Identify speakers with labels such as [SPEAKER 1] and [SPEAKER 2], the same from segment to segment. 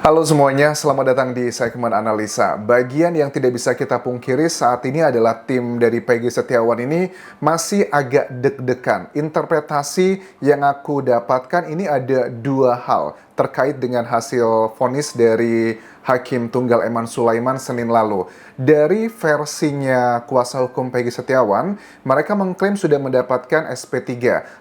[SPEAKER 1] Halo semuanya, selamat datang di segmen analisa. Bagian yang tidak bisa kita pungkiri saat ini adalah tim dari Peggy Setiawan ini masih agak deg-degan. Interpretasi yang aku dapatkan ini ada dua hal terkait dengan hasil vonis dari Hakim Tunggal Eman Sulaiman Senin lalu. Dari versinya kuasa hukum Peggy Setiawan, mereka mengklaim sudah mendapatkan SP3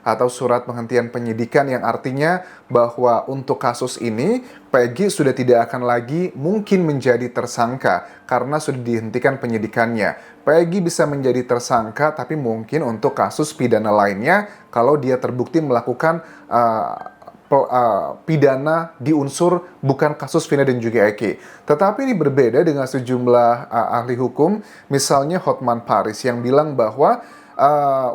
[SPEAKER 1] atau surat penghentian penyidikan yang artinya bahwa untuk kasus ini Peggy sudah tidak akan lagi mungkin menjadi tersangka karena sudah dihentikan penyidikannya. Peggy bisa menjadi tersangka tapi mungkin untuk kasus pidana lainnya kalau dia terbukti melakukan pidana di unsur bukan kasus Vina dan juga Eki. Tetapi ini berbeda dengan sejumlah ahli hukum, misalnya Hotman Paris yang bilang bahwa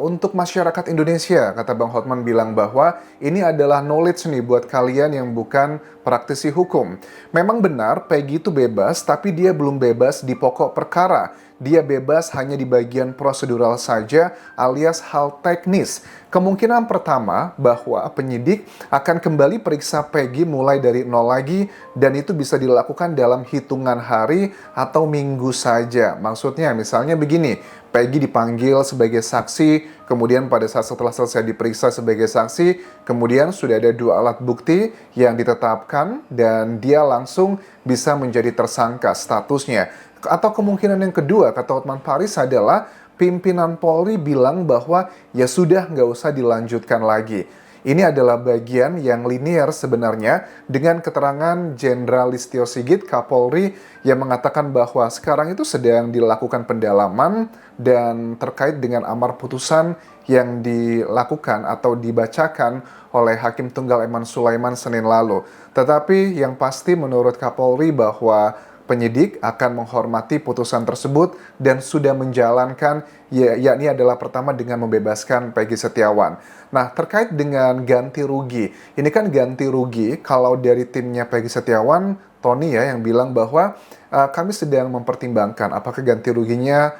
[SPEAKER 1] untuk masyarakat Indonesia, kata Bang Hotman bilang bahwa ini adalah knowledge nih buat kalian yang bukan praktisi hukum. Memang benar Peggy itu bebas, tapi dia belum bebas di pokok perkara. Dia bebas hanya di bagian prosedural saja alias hal teknis. Kemungkinan pertama bahwa penyidik akan kembali periksa Peggy mulai dari nol lagi dan itu bisa dilakukan dalam hitungan hari atau minggu saja. Maksudnya misalnya begini, Peggy dipanggil sebagai saksi, kemudian pada saat setelah selesai diperiksa sebagai saksi, kemudian sudah ada dua alat bukti yang ditetapkan dan dia langsung bisa menjadi tersangka statusnya. Atau kemungkinan yang kedua, kata Hotman Paris adalah pimpinan Polri bilang bahwa ya sudah nggak usah dilanjutkan lagi. Ini adalah bagian yang linear sebenarnya dengan keterangan Jenderal Listio Sigit Kapolri yang mengatakan bahwa sekarang itu sedang dilakukan pendalaman dan terkait dengan amar putusan yang dilakukan atau dibacakan oleh Hakim Tunggal Eman Sulaiman Senin lalu. Tetapi yang pasti menurut Kapolri bahwa penyidik akan menghormati putusan tersebut dan sudah menjalankan, yakni adalah pertama dengan membebaskan Peggy Setiawan. Nah, terkait dengan ganti rugi, ini kan ganti rugi kalau dari timnya Peggy Setiawan, Tony ya yang bilang bahwa kami sedang mempertimbangkan apakah ganti ruginya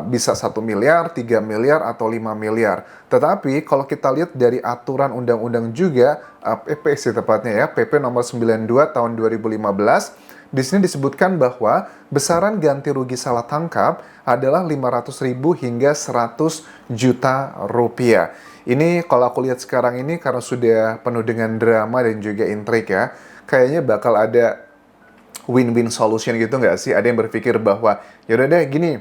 [SPEAKER 1] bisa 1 miliar, 3 miliar, atau 5 miliar. Tetapi kalau kita lihat dari aturan undang-undang juga, PP sih tepatnya ya, PP nomor 92 tahun 2015, di sini disebutkan bahwa besaran ganti rugi salah tangkap adalah 500.000 hingga 100 juta rupiah. Ini kalau aku lihat sekarang ini karena sudah penuh dengan drama dan juga intrik ya, kayaknya bakal ada win-win solution gitu nggak sih? Ada yang berpikir bahwa yaudah deh gini,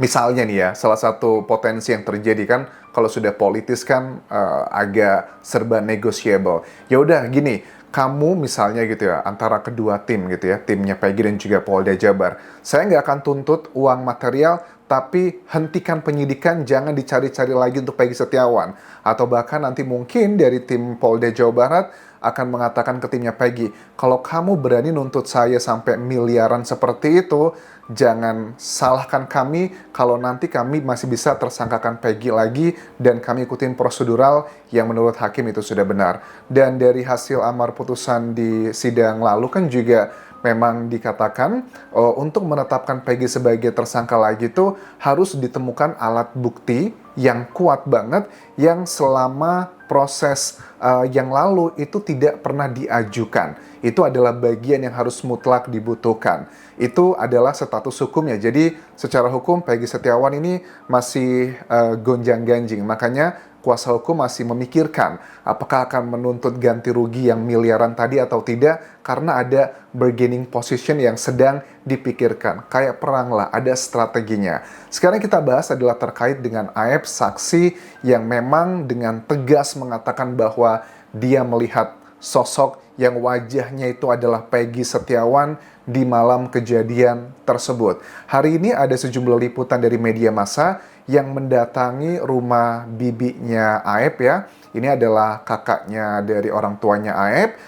[SPEAKER 1] misalnya nih ya, salah satu potensi yang terjadi kan kalau sudah politis kan agak serba negotiable. Ya udah gini, kamu misalnya gitu ya, antara kedua tim gitu ya, timnya Peggy dan juga Polda Jabar. Saya nggak akan tuntut uang material, tapi hentikan penyidikan, jangan dicari-cari lagi untuk Peggy Setiawan. Atau bahkan nanti mungkin dari tim Polda Jawa Barat akan mengatakan ke timnya Peggy, kalau kamu berani nuntut saya sampai miliaran seperti itu, jangan salahkan kami kalau nanti kami masih bisa tersangkakan Peggy lagi dan kami ikutin prosedural yang menurut hakim itu sudah benar. Dan dari hasil amar putusan di sidang lalu kan juga memang dikatakan untuk menetapkan Peggy sebagai tersangka lagi itu harus ditemukan alat bukti yang kuat banget yang selama proses yang lalu itu tidak pernah diajukan. Itu adalah bagian yang harus mutlak dibutuhkan. Itu adalah status hukumnya. Jadi secara hukum Peggy Setiawan ini masih gonjang-ganjing. Makanya kuasa hukum masih memikirkan apakah akan menuntut ganti rugi yang miliaran tadi atau tidak, karena ada bargaining position yang sedang dipikirkan. Kayak perang lah, ada strateginya. Sekarang kita bahas adalah terkait dengan Aep, saksi yang memang dengan tegas mengatakan bahwa dia melihat sosok yang wajahnya itu adalah Peggy Setiawan di malam kejadian tersebut. Hari ini ada sejumlah liputan dari media massa yang mendatangi rumah bibinya Aep ya. Ini adalah kakaknya dari orang tuanya Aep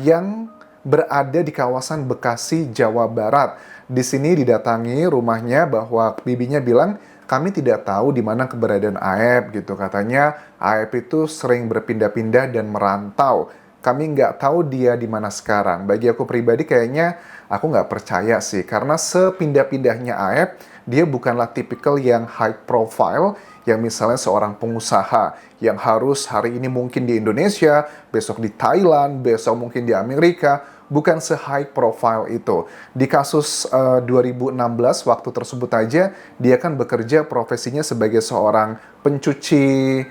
[SPEAKER 1] yang berada di kawasan Bekasi, Jawa Barat. Di sini didatangi rumahnya bahwa bibinya bilang, kami tidak tahu di mana keberadaan Aep gitu. Katanya Aep itu sering berpindah-pindah dan merantau. Kami nggak tahu dia di mana sekarang. Bagi aku pribadi kayaknya aku nggak percaya sih. Karena sepindah-pindahnya Aep, dia bukanlah tipikal yang high profile, yang misalnya seorang pengusaha yang harus hari ini mungkin di Indonesia, besok di Thailand, besok mungkin di Amerika. bukan se-high profile itu. Di kasus 2016 waktu tersebut aja, dia kan bekerja profesinya sebagai seorang pencuci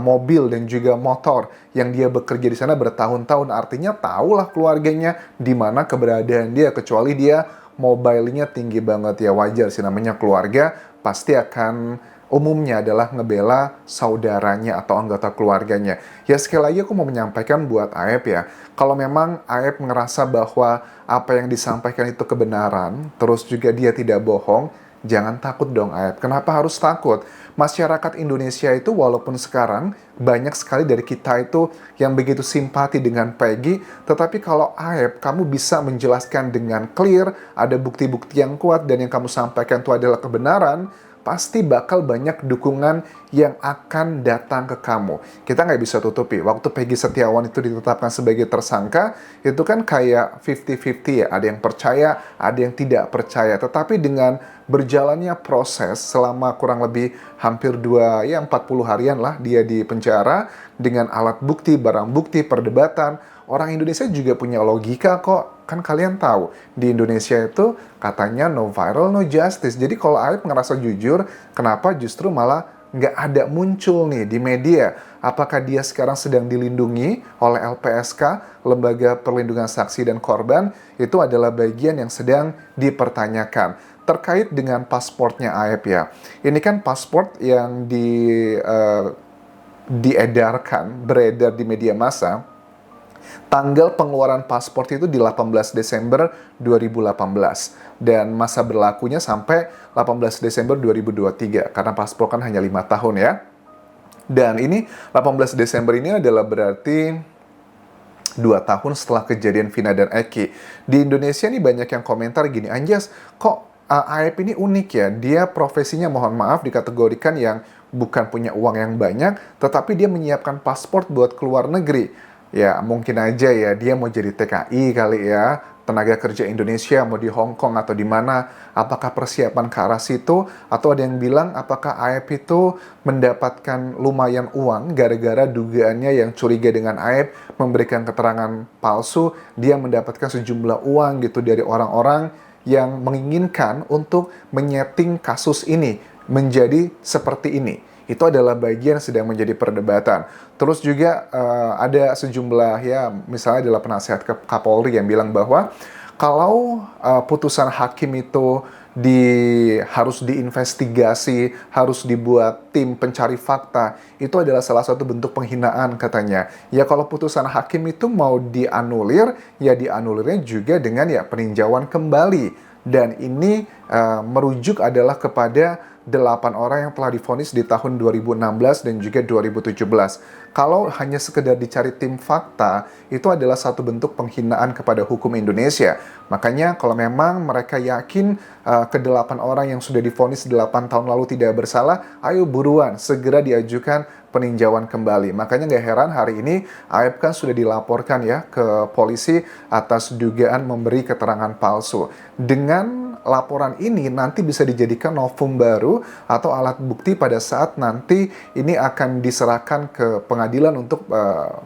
[SPEAKER 1] mobil dan juga motor yang dia bekerja di sana bertahun-tahun. Artinya tahulah keluarganya di mana keberadaan dia, kecuali dia mobile-nya tinggi banget. Ya wajar sih, namanya keluarga pasti akan umumnya adalah ngebela saudaranya atau anggota keluarganya. Ya sekali lagi aku mau menyampaikan buat Aep ya, kalau memang Aep ngerasa bahwa apa yang disampaikan itu kebenaran, terus juga dia tidak bohong, jangan takut dong Aep. Kenapa harus takut? Masyarakat Indonesia itu walaupun sekarang banyak sekali dari kita itu yang begitu simpati dengan Peggy, tetapi kalau Aep kamu bisa menjelaskan dengan clear, ada bukti-bukti yang kuat dan yang kamu sampaikan itu adalah kebenaran, pasti bakal banyak dukungan yang akan datang ke kamu. Kita nggak bisa tutupi, waktu Peggy Setiawan itu ditetapkan sebagai tersangka, itu kan kayak 50-50 ya, ada yang percaya, ada yang tidak percaya. Tetapi dengan berjalannya proses selama kurang lebih hampir 40 harian lah dia di penjara, dengan alat bukti, barang bukti, perdebatan, orang Indonesia juga punya logika kok. Kan kalian tahu, di Indonesia itu katanya no viral, no justice. Jadi kalau Aep ngerasa jujur, kenapa justru malah nggak ada muncul nih di media? Apakah dia sekarang sedang dilindungi oleh LPSK, Lembaga Perlindungan Saksi dan Korban? Itu adalah bagian yang sedang dipertanyakan. Terkait dengan pasportnya Aep ya. Ini kan pasport yang diedarkan, beredar di media massa. Tanggal pengeluaran paspor itu di 18 Desember 2018 dan masa berlakunya sampai 18 Desember 2023 karena paspor kan hanya 5 tahun ya. Dan ini 18 Desember ini adalah berarti 2 tahun setelah kejadian Vina dan Eki. Di Indonesia nih banyak yang komentar gini, Anjas, kok Aep ini unik ya, dia profesinya mohon maaf dikategorikan yang bukan punya uang yang banyak, tetapi dia menyiapkan paspor buat keluar negeri. Ya mungkin aja ya dia mau jadi TKI kali ya, tenaga kerja Indonesia mau di Hong Kong atau di mana. Apakah persiapan ke arah situ? Atau ada yang bilang apakah Aep itu mendapatkan lumayan uang gara-gara dugaannya yang curiga dengan Aep memberikan keterangan palsu, dia mendapatkan sejumlah uang gitu dari orang-orang yang menginginkan untuk menyeting kasus ini menjadi seperti ini. Itu adalah bagian yang sedang menjadi perdebatan. Terus juga ada sejumlah ya, misalnya adalah penasihat Kapolri yang bilang bahwa kalau putusan hakim itu harus diinvestigasi, harus dibuat tim pencari fakta, itu adalah salah satu bentuk penghinaan katanya. Ya kalau putusan hakim itu mau dianulir, ya dianulirnya juga dengan ya peninjauan kembali. Dan ini merujuk adalah kepada 8 orang yang telah divonis di tahun 2016 dan juga 2017. Kalau hanya sekedar dicari tim fakta, itu adalah satu bentuk penghinaan kepada hukum Indonesia. Makanya kalau memang mereka yakin ke-8 orang yang sudah divonis 8 tahun lalu tidak bersalah, ayo buruan, segera diajukan peninjauan kembali. Makanya nggak heran hari ini Aep kan sudah dilaporkan ya ke polisi atas dugaan memberi keterangan palsu. Dengan laporan ini nanti bisa dijadikan novum baru atau alat bukti pada saat nanti ini akan diserahkan ke pengadilan untuk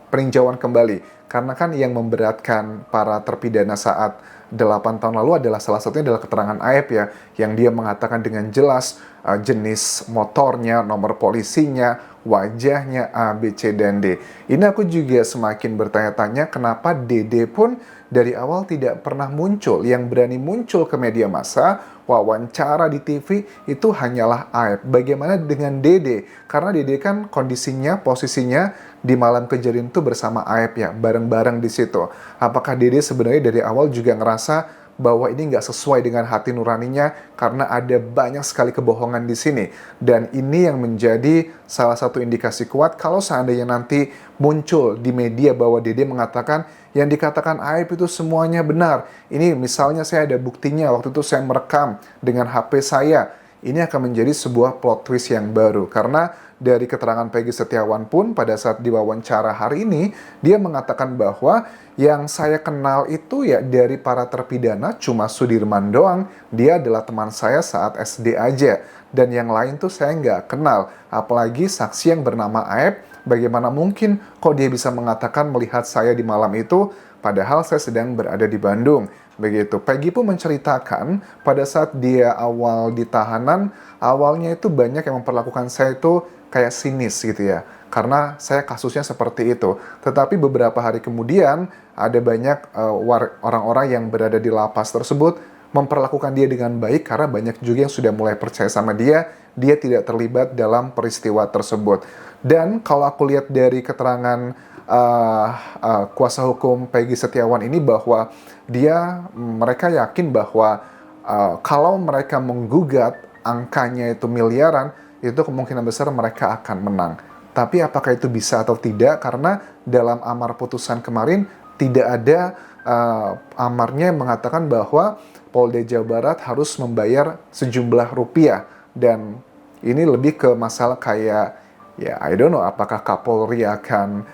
[SPEAKER 1] peninjauan kembali. Karena kan yang memberatkan para terpidana saat 8 tahun lalu adalah salah satunya adalah keterangan Aep ya, yang dia mengatakan dengan jelas jenis motornya, nomor polisinya, wajahnya, A, B, C, dan D. Ini aku juga semakin bertanya-tanya kenapa Dede pun dari awal tidak pernah muncul. Yang berani muncul ke media massa, wawancara di TV, itu hanyalah Aep. Bagaimana dengan Dede? Karena Dede kan kondisinya, posisinya di malam kejadian itu bersama Aep ya, bareng-bareng di situ. Apakah Dede sebenarnya dari awal juga ngerasa bahwa ini nggak sesuai dengan hati nuraninya karena ada banyak sekali kebohongan di sini. Dan ini yang menjadi salah satu indikasi kuat kalau seandainya nanti muncul di media bahwa Dede mengatakan yang dikatakan Aep itu semuanya benar. Ini misalnya saya ada buktinya, waktu itu saya merekam dengan HP saya. Ini akan menjadi sebuah plot twist yang baru karena dari keterangan Peggy Setiawan pun pada saat diwawancara hari ini, dia mengatakan bahwa yang saya kenal itu ya dari para terpidana cuma Sudirman doang. Dia adalah teman saya saat SD aja. Dan yang lain tuh saya nggak kenal. Apalagi saksi yang bernama Aep, bagaimana mungkin kok dia bisa mengatakan melihat saya di malam itu. padahal saya sedang berada di Bandung. Begitu. Peggy pun menceritakan pada saat dia awal di tahanan, awalnya itu banyak yang memperlakukan saya itu kayak sinis gitu ya. Karena saya kasusnya seperti itu. Tetapi beberapa hari kemudian ada banyak orang-orang yang berada di lapas tersebut memperlakukan dia dengan baik karena banyak juga yang sudah mulai percaya sama dia tidak terlibat dalam peristiwa tersebut. Dan kalau aku lihat dari keterangan kuasa hukum Peggy Setiawan ini bahwa mereka yakin bahwa kalau mereka menggugat angkanya itu miliaran, itu kemungkinan besar mereka akan menang. Tapi apakah itu bisa atau tidak? Karena dalam amar putusan kemarin tidak ada amarnya yang mengatakan bahwa Polda Jawa Barat harus membayar sejumlah rupiah. Dan ini lebih ke masalah kayak, ya I don't know, apakah Kapolri akan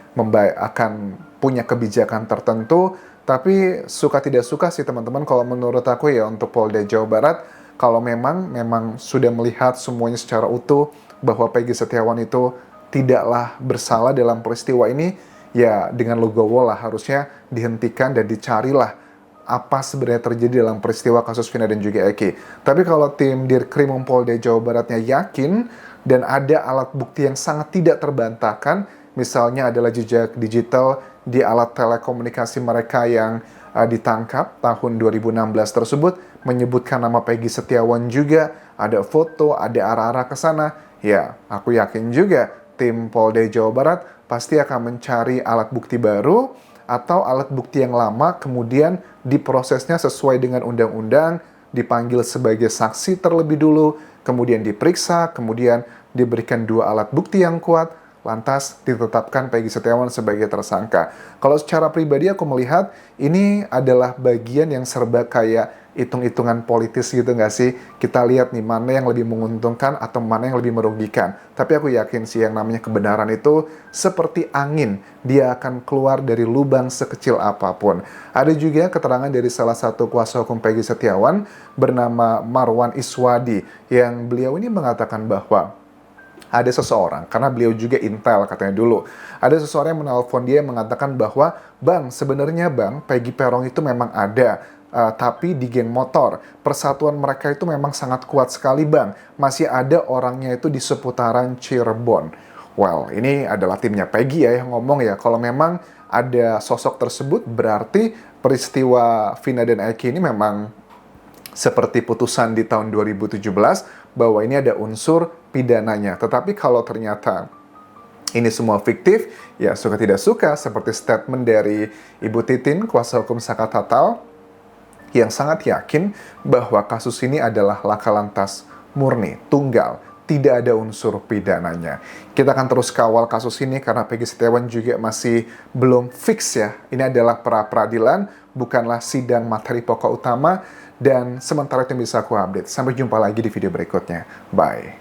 [SPEAKER 1] punya kebijakan tertentu. Tapi suka tidak suka sih teman-teman, kalau menurut aku ya untuk Polda Jawa Barat, kalau memang sudah melihat semuanya secara utuh bahwa Peggy Setiawan itu tidaklah bersalah dalam peristiwa ini, ya dengan legowo lah harusnya dihentikan dan dicarilah apa sebenarnya terjadi dalam peristiwa kasus Vina dan juga Eki. Tapi kalau tim Dirkrimum Polda Jawa Baratnya yakin dan ada alat bukti yang sangat tidak terbantahkan, misalnya adalah jejak digital di alat telekomunikasi mereka yang ditangkap tahun 2016 tersebut, menyebutkan nama Peggy Setiawan juga, ada foto, ada arah-arah ke sana, ya aku yakin juga tim Polda Jawa Barat pasti akan mencari alat bukti baru atau alat bukti yang lama, kemudian diprosesnya sesuai dengan undang-undang, dipanggil sebagai saksi terlebih dulu, kemudian diperiksa, kemudian diberikan 2 alat bukti yang kuat, lantas ditetapkan Peggy Setiawan sebagai tersangka. Kalau secara pribadi aku melihat ini adalah bagian yang serba kayak hitung-hitungan politis gitu nggak sih? Kita lihat nih mana yang lebih menguntungkan atau mana yang lebih merugikan. Tapi aku yakin sih yang namanya kebenaran itu seperti angin. Dia akan keluar dari lubang sekecil apapun. Ada juga keterangan dari salah satu kuasa hukum Peggy Setiawan bernama Marwan Iswadi, yang beliau ini mengatakan bahwa ada seseorang, karena beliau juga intel katanya dulu, ada seseorang yang menelpon dia yang mengatakan bahwa, "Bang, sebenarnya Bang, Peggy Peron itu memang ada, tapi di geng motor. Persatuan mereka itu memang sangat kuat sekali Bang. Masih ada orangnya itu di seputaran Cirebon." Well, ini adalah timnya Peggy ya yang ngomong ya. Kalau memang ada sosok tersebut, berarti peristiwa Vina dan Eki ini memang seperti putusan di tahun 2017, bahwa ini ada unsur pidananya. Tetapi kalau ternyata ini semua fiktif, ya suka tidak suka, seperti statement dari Ibu Titin, kuasa hukum Saka Tatal, yang sangat yakin bahwa kasus ini adalah laka lantas murni, tunggal, tidak ada unsur pidananya. Kita akan terus kawal kasus ini karena Peggy Setiawan juga masih belum fix ya. Ini adalah pra-peradilan, bukanlah sidang materi pokok utama. Dan sementara itu bisa aku update. Sampai jumpa lagi di video berikutnya. Bye.